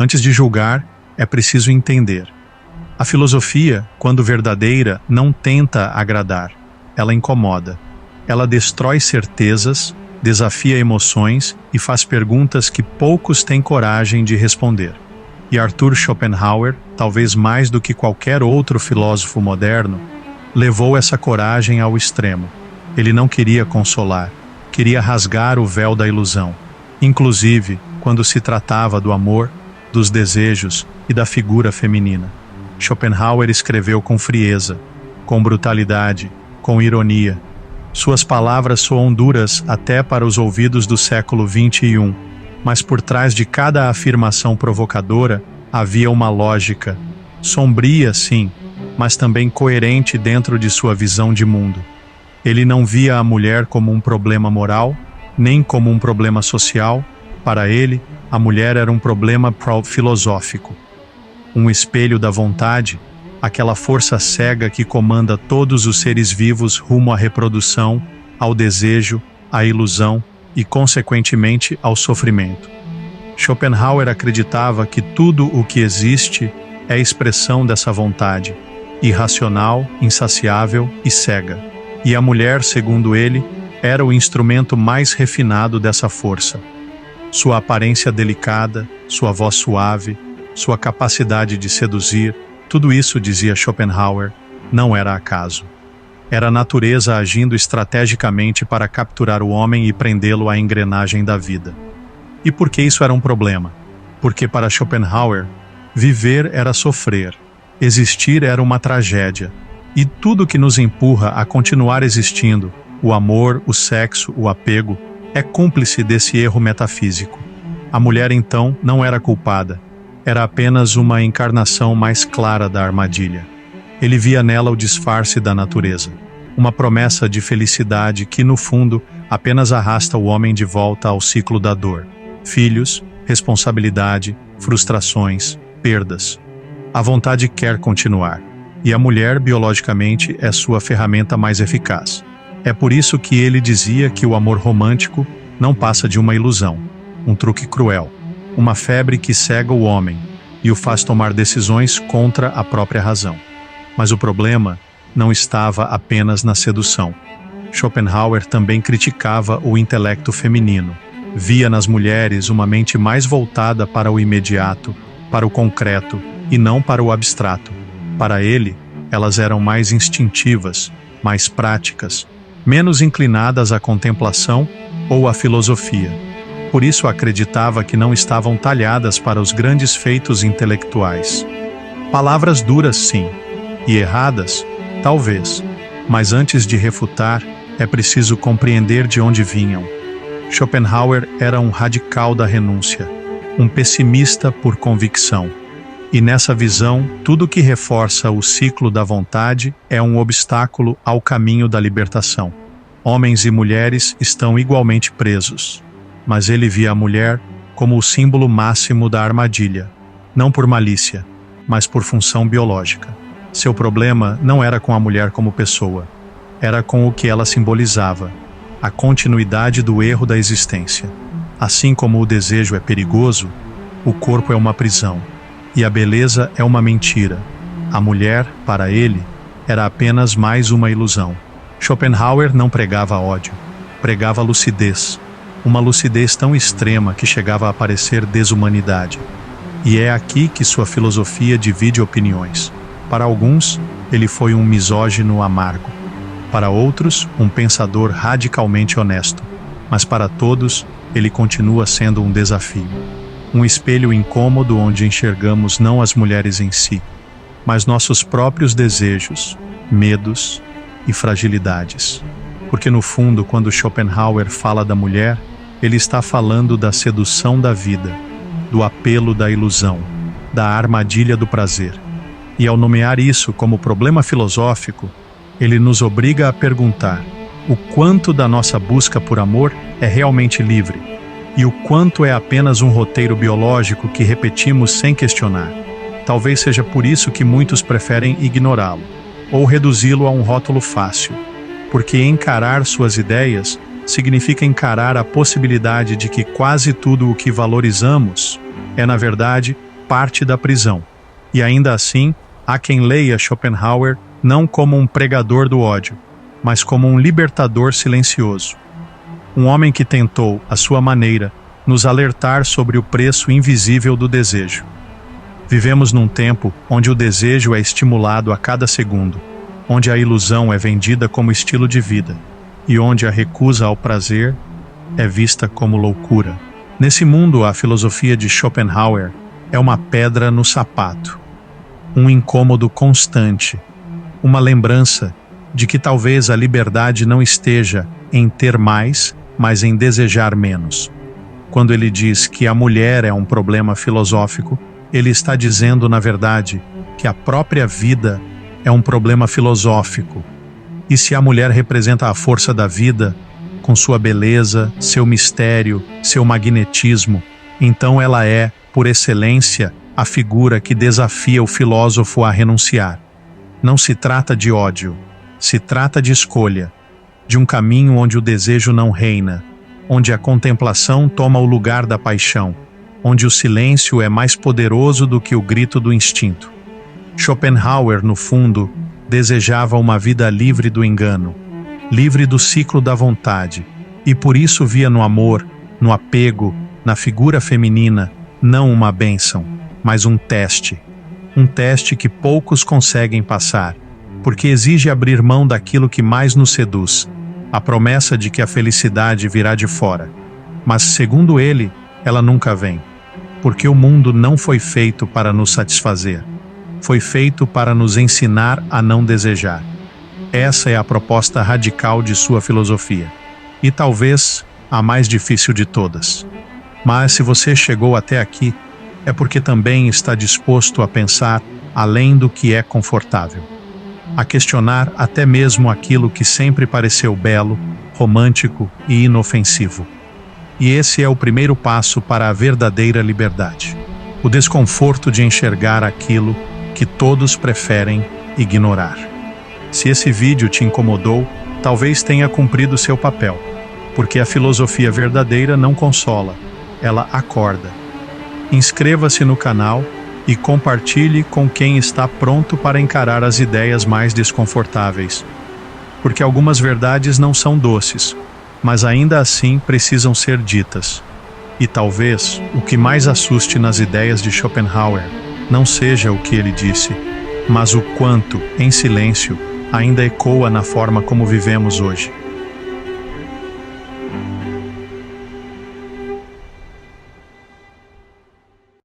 Antes de julgar, é preciso entender. A filosofia, quando verdadeira, não tenta agradar, ela incomoda. Ela destrói certezas, desafia emoções e faz perguntas que poucos têm coragem de responder. E Arthur Schopenhauer, talvez mais do que qualquer outro filósofo moderno, levou essa coragem ao extremo. Ele não queria consolar, queria rasgar o véu da ilusão, inclusive quando se tratava do amor, dos desejos e da figura feminina. Schopenhauer escreveu com frieza, com brutalidade, com ironia. Suas palavras soam duras até para os ouvidos do século XXI, mas por trás de cada afirmação provocadora havia uma lógica, sombria sim, mas também coerente dentro de sua visão de mundo. Ele não via a mulher como um problema moral, nem como um problema social. Para ele, a mulher era um problema filosófico. Um espelho da vontade, aquela força cega que comanda todos os seres vivos rumo à reprodução, ao desejo, à ilusão e, consequentemente, ao sofrimento. Schopenhauer acreditava que tudo o que existe é expressão dessa vontade, irracional, insaciável e cega. E a mulher, segundo ele, era o instrumento mais refinado dessa força. Sua aparência delicada, sua voz suave, sua capacidade de seduzir, tudo isso, dizia Schopenhauer, não era acaso. Era a natureza agindo estrategicamente para capturar o homem e prendê-lo à engrenagem da vida. E por que isso era um problema? Porque para Schopenhauer, viver era sofrer, existir era uma tragédia, e tudo que nos empurra a continuar existindo, o amor, o sexo, o apego, é cúmplice desse erro metafísico. A mulher, então, não era culpada, era apenas uma encarnação mais clara da armadilha. Ele via nela o disfarce da natureza, uma promessa de felicidade que, no fundo, apenas arrasta o homem de volta ao ciclo da dor. Filhos, responsabilidade, frustrações, perdas. A vontade quer continuar, e a mulher, biologicamente, é sua ferramenta mais eficaz. É por isso que ele dizia que o amor romântico não passa de uma ilusão, um truque cruel, uma febre que cega o homem e o faz tomar decisões contra a própria razão. Mas o problema não estava apenas na sedução. Schopenhauer também criticava o intelecto feminino. Via nas mulheres uma mente mais voltada para o imediato, para o concreto e não para o abstrato. Para ele, elas eram mais instintivas, mais práticas, menos inclinadas à contemplação ou à filosofia. Por isso acreditava que não estavam talhadas para os grandes feitos intelectuais. Palavras duras, sim, e erradas, talvez, mas antes de refutar, é preciso compreender de onde vinham. Schopenhauer era um radical da renúncia, um pessimista por convicção. E nessa visão, tudo que reforça o ciclo da vontade é um obstáculo ao caminho da libertação. Homens e mulheres estão igualmente presos, mas ele via a mulher como o símbolo máximo da armadilha, não por malícia, mas por função biológica. Seu problema não era com a mulher como pessoa, era com o que ela simbolizava, a continuidade do erro da existência. Assim como o desejo é perigoso, o corpo é uma prisão. E a beleza é uma mentira. A mulher, para ele, era apenas mais uma ilusão. Schopenhauer não pregava ódio, pregava lucidez. Uma lucidez tão extrema que chegava a parecer desumanidade. E é aqui que sua filosofia divide opiniões. Para alguns, ele foi um misógino amargo. Para outros, um pensador radicalmente honesto. Mas para todos, ele continua sendo um desafio. Um espelho incômodo onde enxergamos não as mulheres em si, mas nossos próprios desejos, medos e fragilidades. Porque no fundo, quando Schopenhauer fala da mulher, ele está falando da sedução da vida, do apelo da ilusão, da armadilha do prazer. E ao nomear isso como problema filosófico, ele nos obriga a perguntar o quanto da nossa busca por amor é realmente livre, e o quanto é apenas um roteiro biológico que repetimos sem questionar. Talvez seja por isso que muitos preferem ignorá-lo, ou reduzi-lo a um rótulo fácil, porque encarar suas ideias significa encarar a possibilidade de que quase tudo o que valorizamos é, na verdade, parte da prisão. E ainda assim, há quem leia Schopenhauer não como um pregador do ódio, mas como um libertador silencioso. Um homem que tentou, à sua maneira, nos alertar sobre o preço invisível do desejo. Vivemos num tempo onde o desejo é estimulado a cada segundo, onde a ilusão é vendida como estilo de vida e onde a recusa ao prazer é vista como loucura. Nesse mundo, a filosofia de Schopenhauer é uma pedra no sapato, um incômodo constante, uma lembrança de que talvez a liberdade não esteja em ter mais, mas em desejar menos. Quando ele diz que a mulher é um problema filosófico, ele está dizendo, na verdade, que a própria vida é um problema filosófico. E se a mulher representa a força da vida, com sua beleza, seu mistério, seu magnetismo, então ela é, por excelência, a figura que desafia o filósofo a renunciar. Não se trata de ódio, se trata de escolha, de um caminho onde o desejo não reina, onde a contemplação toma o lugar da paixão, onde o silêncio é mais poderoso do que o grito do instinto. Schopenhauer, no fundo, desejava uma vida livre do engano, livre do ciclo da vontade, e por isso via no amor, no apego, na figura feminina, não uma bênção, mas um teste que poucos conseguem passar, porque exige abrir mão daquilo que mais nos seduz, a promessa de que a felicidade virá de fora. Mas, segundo ele, ela nunca vem, porque o mundo não foi feito para nos satisfazer, foi feito para nos ensinar a não desejar. Essa é a proposta radical de sua filosofia, e talvez a mais difícil de todas. Mas se você chegou até aqui, é porque também está disposto a pensar além do que é confortável, a questionar até mesmo aquilo que sempre pareceu belo, romântico e inofensivo. E esse é o primeiro passo para a verdadeira liberdade, o desconforto de enxergar aquilo que todos preferem ignorar. Se esse vídeo te incomodou, talvez tenha cumprido seu papel, porque a filosofia verdadeira não consola, ela acorda. Inscreva-se no canal e compartilhe com quem está pronto para encarar as ideias mais desconfortáveis. Porque algumas verdades não são doces, mas ainda assim precisam ser ditas. E talvez o que mais assuste nas ideias de Schopenhauer não seja o que ele disse, mas o quanto, em silêncio, ainda ecoa na forma como vivemos hoje.